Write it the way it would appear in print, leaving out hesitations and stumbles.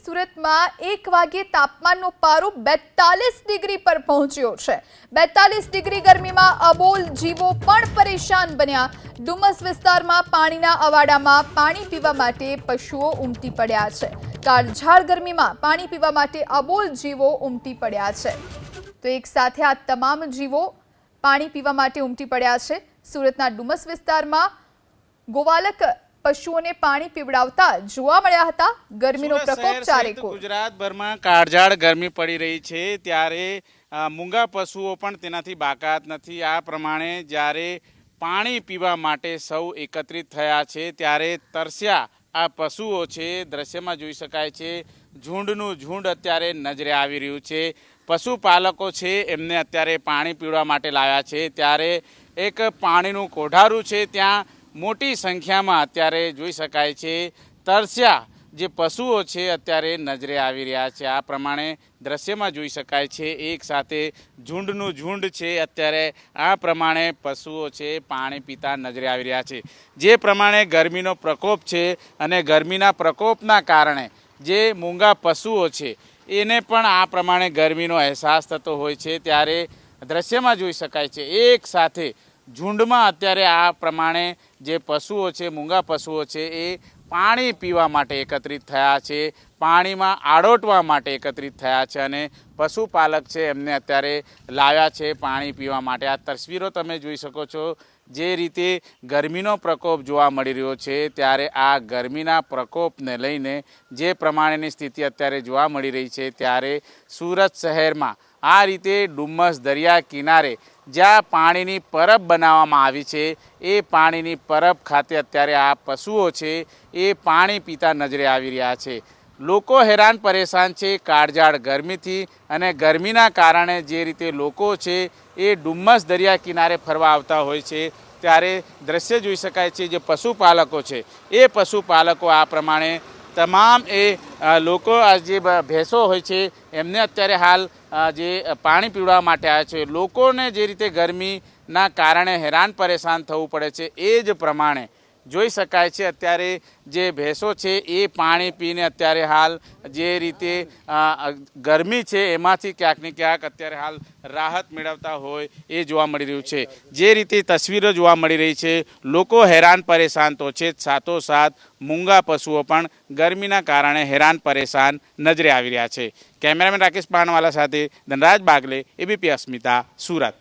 सूरत में 1 वागे तापमान पारो 42 डिग्री पर पहुंच्यो छे। 42 डिग्री गर्मी में अबोल जीवो पण परेशान बन्या। डुमस विस्तार में पाणीना अवाडामां पाणी पीवा माटे पशुओ उमटी पड्या छे। काळझाळ गर्मी में पाणी पीवा माटे अबोल जीवो उमटी पड्या छे। तो एक साथे आ तमाम जीवो पाणी पीवा माटे उमटी पड्या छे। सूरतना डुमस विस्तार में गोवालक पशुओने पाणी पीवડાવતા જોવા મળ્યા હતા। ગરમીનો પ્રકોપ ચારેકો। ગુજરાતભરમાં કાળઝાળ ગરમી પડી રહી છે ત્યારે મૂંગા પશુઓ પણ તેનાથી બાકાત નથી। આ પ્રમાણે જ્યારે પાણી પીવા માટે સૌ એકત્રિત થયા છે ત્યારે તરસ્યા આ પશુઓ છે દ્રશ્યમાં જોઈ શકાય છે। ઝુંડનું ઝુંડ અત્યારે નજરે આવી રહ્યું છે। પશુપાલકો છે એમને અત્યારે પાણી પીવા માટે લાવ્યા છે ત્યારે એક પાણીનું કોઠારું છે ત્યાં मोटी संख्या में अत्यारे जोई शकाय छे तरस्या जे पशुओ छे अत्यारे नजरे आवी रह्या छे। आ प्रमाणे दृश्य में जोई शकाय छे एक साथे झुंडनु झुंड छे अत्यारे आ प्रमाणे पशुओ छे पाणी पीता नजरे आवी रह्या छे। जे प्रमाणे गर्मीनो प्रकोप छे अने गर्मीना प्रकोपना कारणे जे मूंगा पशुओ छे एने पण आ प्रमाणे गर्मीनो अहेसास थतो होय छे त्यारे दृश्य में जोई शकाय छे एक साथे झुंड में अत्यारे आ प्रमाणे जे पशुओ छे मूंगा पशुओ छे ए पाणी पीवा माटे एकत्रित थया छे। पाणी में आड़ोटवा माटे एकत्रित थया छे अने पशुपालक छे एमने अत्यारे लाव्या छे पाणी पीवा माटे। आ तस्वीरो तमे जोई शको छो जे रीते गर्मीनो प्रकोप जोवा मळी रह्यो छे त्यारे आ गर्मीना प्रकोपने लईने जे प्रमाणेनी स्थिति अत्यारे जोवा मळी रही छे त्यारे सूरत शहेरमां आ रीते डुमस दरिया किनारे ज्यां पाणीनी परब बनाववामां आवी छे ए पाणीनी परब खाते अत्यारे आ पशुओ छे ए पाणी पीता नजरे आवी रह्या छे। लोको हैरान परेशान छे काळझाळ गरमीथी अने गरमीना कारणे जे रीते लोको छे ए डुमस दरिया किनारे फरवा आवता होय छे त्यारे दृश्य जोई शकाय छे। जे पशुपालको छे ए पशुपालको आ प्रमाणे तमाम ए लोको जे भैंसो होय छे एमने अत्यारे हाल जे पाणी पीवड़ा माटे आव्या छे। लोकोने जे रीते गरमीना कारणे हैरान परेशान थवुं पड़े छे ए ज प्रमाणे जोई शकाय छे अत्यारे जे भैंसो छे ए पाणी पीने अत्यारे हाल जे रीते गरमी छे एमांथी क्यांक ने क्यांक अत्यारे हाल राहत मेळवता होय ए जोवा मळी रह्युं छे। जे रीते तस्वीरो जोवा मळी रही छे लोको हैरान परेशान तो छे साथोसाथ मूंगा पशुओ पण गरमीना कारणे हैरान परेशान नजरे आवी रह्या छे। कैमरामेन राकेश पानवाला साथे धनराज बागले, एबीपी अस्मिता, सूरत।